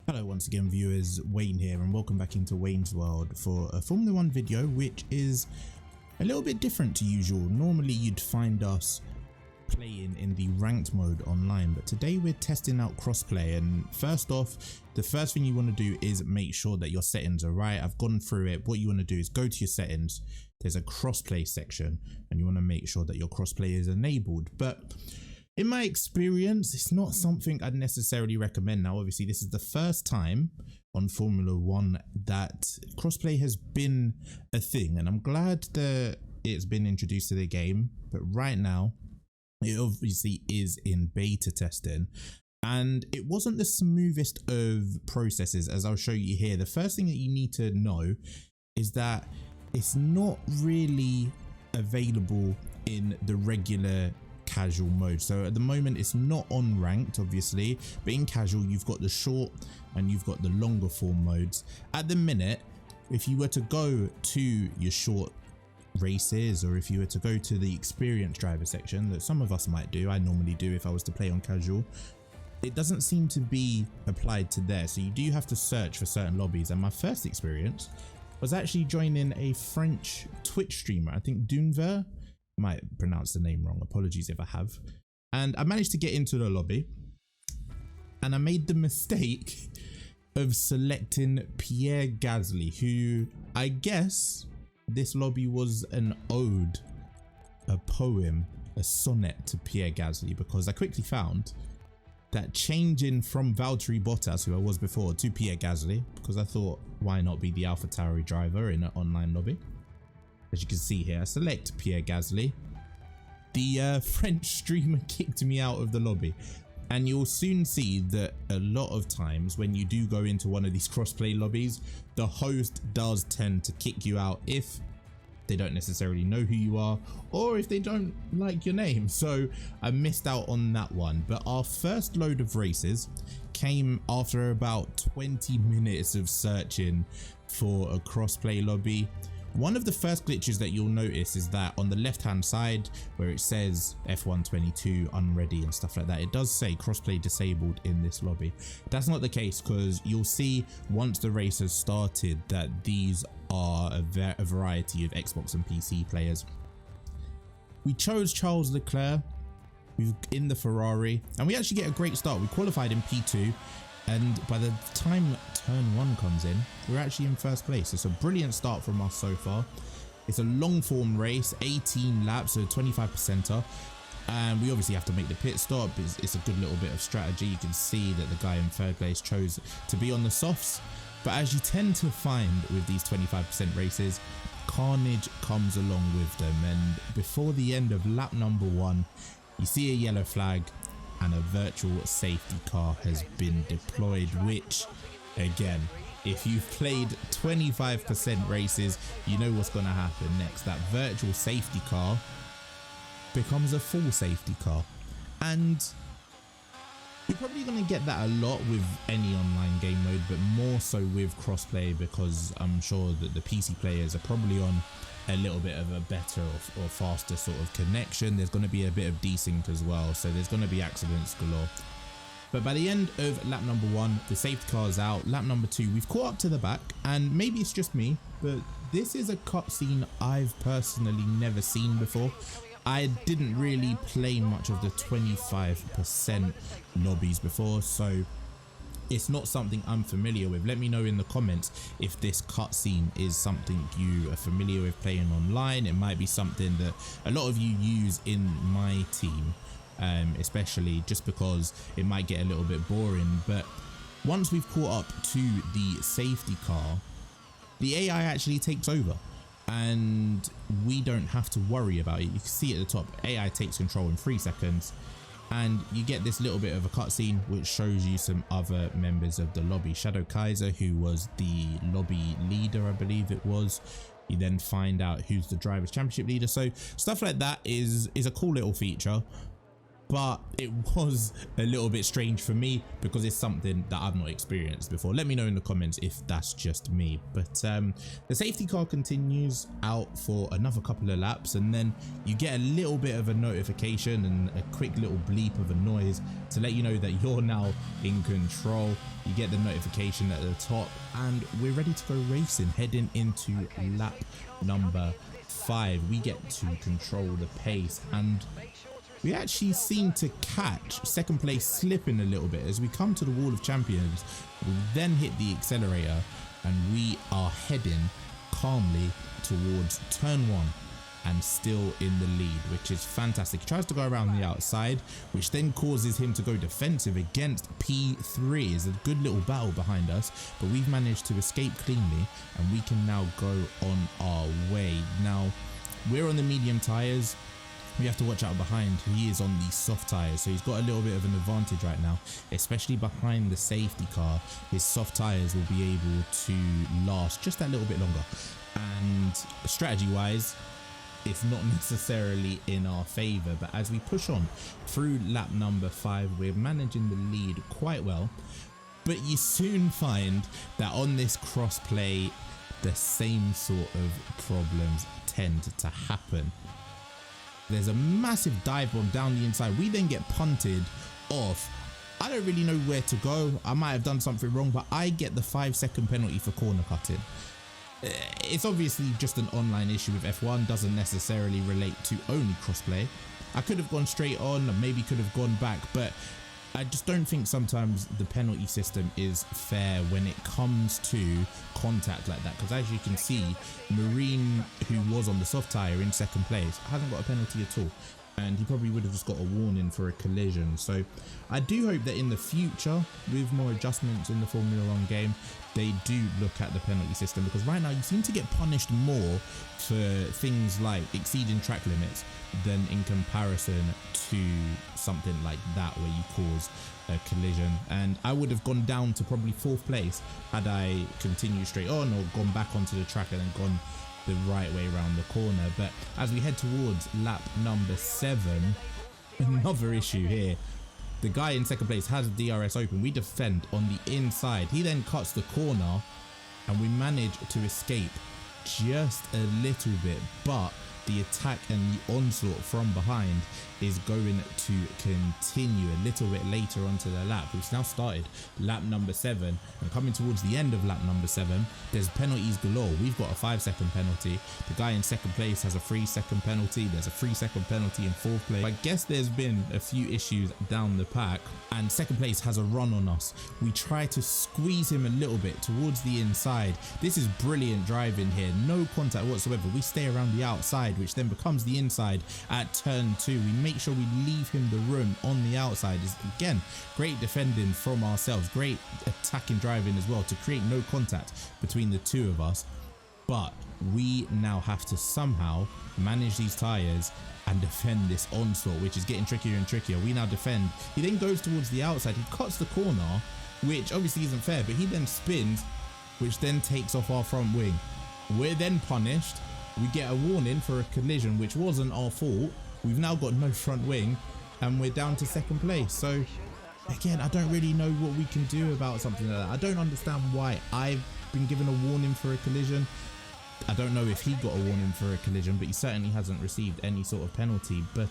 Hello once again viewers, Wayne here and welcome back into Wayne's World for a Formula 1 video which is a little bit different to usual. Normally you'd find us playing in the ranked mode online, but today we're testing out crossplay. And first off, the first thing you want to do is make sure that your settings are right. I've gone through it. What you want to do is go to your settings, there's a crossplay section and you want to make sure that your crossplay is enabled. But in my experience, it's not something I'd necessarily recommend. Now, obviously, this is the first time on Formula 1 that crossplay has been a thing, and I'm glad that it's been introduced to the game. But right now, it obviously is in beta testing, and it wasn't the smoothest of processes, as I'll show you here. The first thing that you need to know is that it's not really available in the regular casual mode. So at the moment it's not on ranked, obviously, but in casual you've got the short and you've got the longer form modes. At the minute, if you were to go to your short races, or if you were to go to the experienced driver section that some of us might do, I normally do if I was to play on casual, it doesn't seem to be applied to there. So you do have to search for certain lobbies, and my first experience was actually joining a French Twitch streamer, I think Dunver, might pronounce the name wrong, apologies if I have, and I managed to get into the lobby and I made the mistake of selecting Pierre Gasly, who I guess this lobby was an ode, a poem, a sonnet to Pierre Gasly, because I quickly found that changing from Valtteri Bottas, who I was before, to Pierre Gasly, because I thought why not be the AlphaTauri driver in an online lobby. As you can see here, I select Pierre Gasly. The French streamer kicked me out of the lobby. And you'll soon see that a lot of times when you do go into one of these crossplay lobbies, the host does tend to kick you out if they don't necessarily know who you are, or if they don't like your name. So I missed out on that one. But our first load of races came after about 20 minutes of searching for a crossplay lobby. One of the first glitches that you'll notice is that on the left hand side where it says F122 unready and stuff like that, it does say crossplay disabled in this lobby. That's not the case, because you'll see once the race has started that these are a variety of Xbox and PC players. We chose Charles Leclerc in the Ferrari and we actually get a great start. We qualified in P2. And by the time turn 1 comes in, we're actually in first place. It's a brilliant start from us so far. It's a long form race, 18 laps, so 25%er. And we obviously have to make the pit stop. It's a good little bit of strategy. You can see that the guy in third place chose to be on the softs. But as you tend to find with these 25% races, carnage comes along with them. And before the end of lap number 1, you see a yellow flag, and a virtual safety car has been deployed, which again, if you've played 25% races, you know what's going to happen next. That virtual safety car becomes a full safety car, and you're probably going to get that a lot with any online game mode, but more so with crossplay, because I'm sure that the PC players are probably on a little bit of a better or faster sort of connection. There's going to be a bit of desync as well, so there's going to be accidents galore. But by the end of lap number 1, the safety car is out. Lap number 2, we've caught up to the back, and maybe it's just me, but this is a cutscene I've personally never seen before. I didn't really play much of the 25% lobbies before, so it's not something I'm familiar with. Let me know in the comments if this cutscene is something you are familiar with playing online. It might be something that a lot of you use in my team, especially just because it might get a little bit boring. But once we've caught up to the safety car, the AI actually takes over and we don't have to worry about it. You can see at the top, AI takes control in 3 seconds. And you get this little bit of a cutscene which shows you some other members of the lobby. Shadow Kaiser, who was the lobby leader, I believe it was. You then find out who's the drivers championship leader. So stuff like that is a cool little feature. but it was a little bit strange for me because it's something that I've not experienced before. Let me know in the comments if that's just me. But the safety car continues out for another couple of laps, and then you get a little bit of a notification and a quick little bleep of a noise to let you know that you're now in control. You get the notification at the top, and we're ready to go racing, heading into lap number 5. We get to control the pace, and we actually seem to catch second place slipping a little bit as we come to the wall of champions. We then hit the accelerator and we are heading calmly towards turn 1 and still in the lead, which is fantastic. He tries to go around the outside, which then causes him to go defensive against P3. It's a good little battle behind us, but we've managed to escape cleanly and we can now go on our way. Now we're on the medium tires. We have to watch out behind. He is on the soft tires, so he's got a little bit of an advantage right now, especially behind the safety car. His soft tires will be able to last just that little bit longer, and strategy wise it's not necessarily in our favor. But as we push on through lap number 5, we're managing the lead quite well, but you soon find that on this crossplay the same sort of problems tend to happen. There's a massive dive bomb down the inside. We then get punted off. I don't really know where to go. I might have done something wrong, but I get the 5-second penalty for corner cutting. It's obviously just an online issue with F1, doesn't necessarily relate to only crossplay. I could have gone straight on, maybe could have gone back, but I just don't think sometimes the penalty system is fair when it comes to contact like that, because as you can see, Marine, who was on the soft tyre in second place, hasn't got a penalty at all, and he probably would have just got a warning for a collision. So I do hope that in the future, with more adjustments in the Formula 1 game, they do look at the penalty system, because right now you seem to get punished more for things like exceeding track limits than in comparison to something like that where you cause a collision. And I would have gone down to probably 4th place had I continued straight on or gone back onto the track and then gone the right way around the corner. But as we head towards lap number 7, another issue here. The guy in second place has DRS open. We defend on the inside. He then cuts the corner and we manage to escape just a little bit, but the attack and the onslaught from behind is going to continue a little bit later onto the lap. We've now started lap number 7 and coming towards the end of lap number 7, there's penalties galore. We've got a 5-second penalty. The guy in second place has a 3-second penalty. There's a 3-second penalty in 4th place. I guess there's been a few issues down the pack, and second place has a run on us. We try to squeeze him a little bit towards the inside. This is brilliant driving here, no contact whatsoever. We stay around the outside, which then becomes the inside at turn 2. We make sure we leave him the room on the outside. Is again great defending from ourselves, great attacking driving as well to create no contact between the two of us. But we now have to somehow manage these tires and defend this onslaught, which is getting trickier and trickier. We now defend. He then goes towards the outside. He cuts the corner, which obviously isn't fair, but he then spins, which then takes off our front wing. We're then punished. We get a warning for a collision, which wasn't our fault. We've now got no front wing and we're down to second place. So again, I don't really know what we can do about something like that. I don't understand why I've been given a warning for a collision. I don't know if he got a warning for a collision, but he certainly hasn't received any sort of penalty. But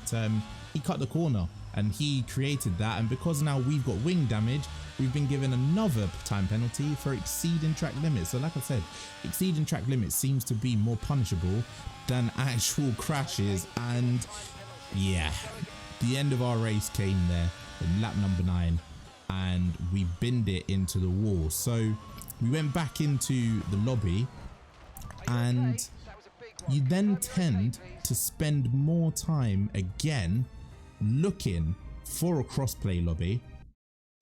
he cut the corner and he created that, and because now we've got wing damage, we've been given another time penalty for exceeding track limits. So like I said, exceeding track limits seems to be more punishable than actual crashes. And yeah, the end of our race came there in lap number 9 and we binned it into the wall. So we went back into the lobby, and you then tend to spend more time again looking for a crossplay lobby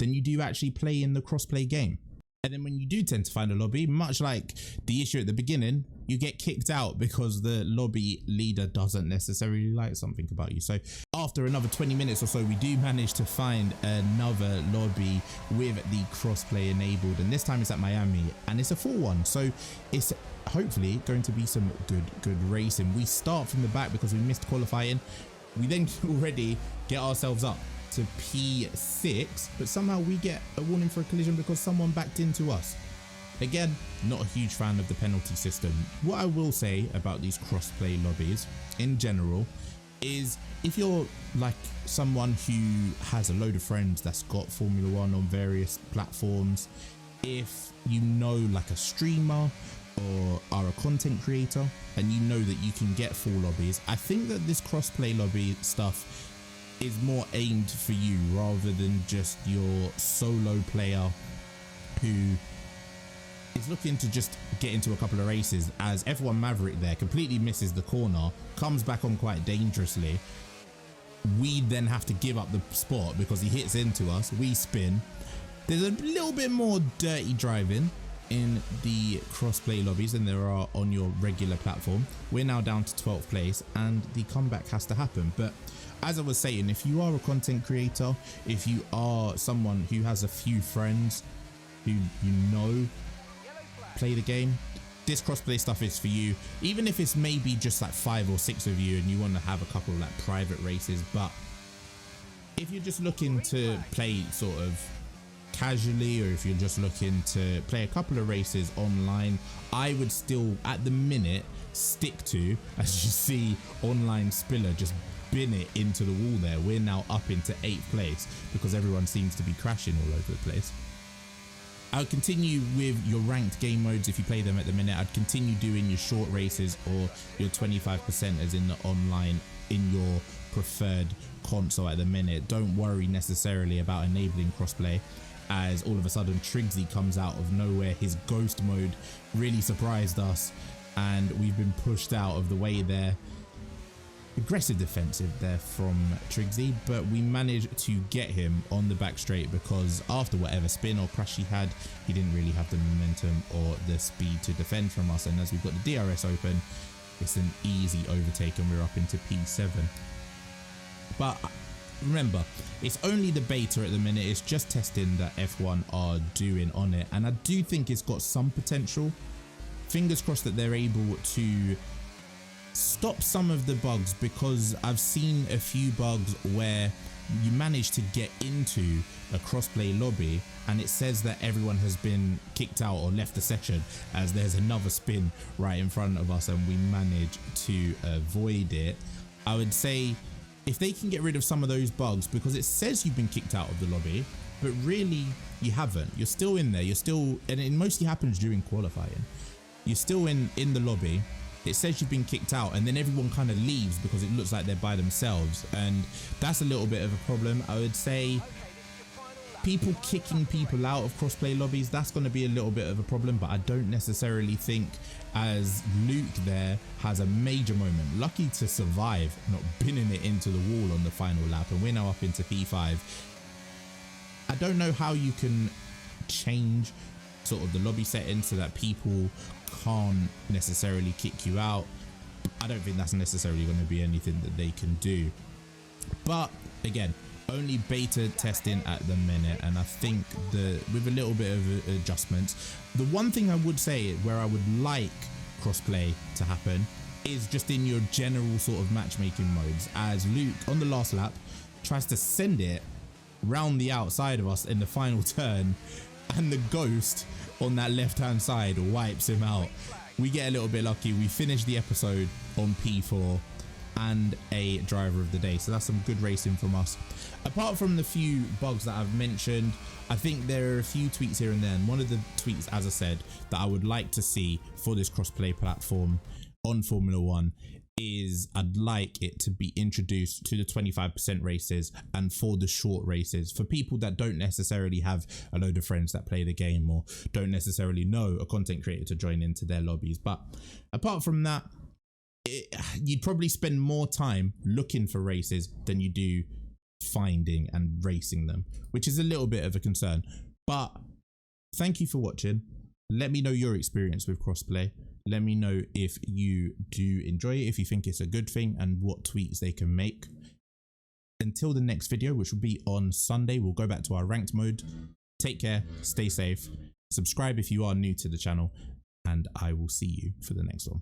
than you do actually play in the crossplay game. And then when you do tend to find a lobby, much like the issue at the beginning, you get kicked out because the lobby leader doesn't necessarily like something about you. So after another 20 minutes or so, we do manage to find another lobby with the crossplay enabled, and this time it's at Miami and it's a full one. So it's hopefully going to be some good racing. We start from the back because we missed qualifying. We then already get ourselves up to P6, but somehow we get a warning for a collision because someone backed into us. Again, not a huge fan of the penalty system. What I will say about these crossplay lobbies in general is if you're like someone who has a load of friends that's got Formula One on various platforms, if you know like a streamer or are a content creator and you know that you can get full lobbies, I think that this crossplay lobby stuff is more aimed for you rather than just your solo player who is looking to just get into a couple of races, as F1 Maverick there completely misses the corner, comes back on quite dangerously. We then have to give up the spot because he hits into us, we spin. There's a little bit more dirty driving in the crossplay lobbies than there are on your regular platform. We're now down to 12th place and the comeback has to happen. But as I was saying, if you are a content creator, if you are someone who has a few friends who you know play the game, this crossplay stuff is for you. Even if it's maybe just like 5 or 6 of you and you want to have a couple of like private races, but if you're just looking to play sort of casually, or if you're just looking to play a couple of races online, I would still at the minute stick to, as you see, online Spiller just bin it into the wall there. We're now up into 8th place because everyone seems to be crashing all over the place. I would continue with your ranked game modes if you play them at the minute. I'd continue doing your short races or your 25% as in the online in your preferred console at the minute. Don't worry necessarily about enabling crossplay, as all of a sudden Triggsy comes out of nowhere. His ghost mode really surprised us and we've been pushed out of the way there. Aggressive defensive there from Triggsy, but we managed to get him on the back straight because after whatever spin or crash he had, he didn't really have the momentum or the speed to defend from us. And as we've got the DRS open, it's an easy overtake and we're up into P7. But remember, it's only the beta at the minute. It's just testing that F1 are doing on it, and I do think it's got some potential. Fingers crossed that they're able to stop some of the bugs, because I've seen a few bugs where you manage to get into a crossplay lobby and it says that everyone has been kicked out or left the session, as there's another spin right in front of us and we manage to avoid it. I would say if they can get rid of some of those bugs, because it says you've been kicked out of the lobby but really you haven't, you're still in there, you're still, and it mostly happens during qualifying, you're still in the lobby. It says you've been kicked out and then everyone kind of leaves because it looks like they're by themselves, and that's a little bit of a problem. I would say people kicking people out of crossplay lobbies, that's going to be a little bit of a problem, but I don't necessarily think, as Luke there has a major moment, lucky to survive not binning it into the wall on the final lap, and we're now up into P5. I don't know how you can change sort of the lobby settings so that people can't necessarily kick you out. I don't think that's necessarily going to be anything that they can do, but again, only beta testing at the minute, and I think with a little bit of adjustments, the one thing I would say where I would like crossplay to happen is just in your general sort of matchmaking modes, as Luke on the last lap tries to send it round the outside of us in the final turn, and the ghost on that left hand side wipes him out. We get a little bit lucky, we finish the episode on P4 and a driver of the day, so that's some good racing from us. Apart from the few bugs that I've mentioned, I think there are a few tweaks here and there, and one of the tweaks, as I said, that I would like to see for this crossplay platform on Formula One is I'd like it to be introduced to the 25% races and for the short races, for people that don't necessarily have a load of friends that play the game or don't necessarily know a content creator to join into their lobbies. But apart from that, you'd probably spend more time looking for races than you do finding and racing them, which is a little bit of a concern. But thank you for watching. Let me know your experience with crossplay. Let me know if you do enjoy it, if you think it's a good thing, and what tweaks they can make. Until the next video, which will be on Sunday, we'll go back to our ranked mode. Take care, stay safe, subscribe if you are new to the channel, and I will see you for the next one.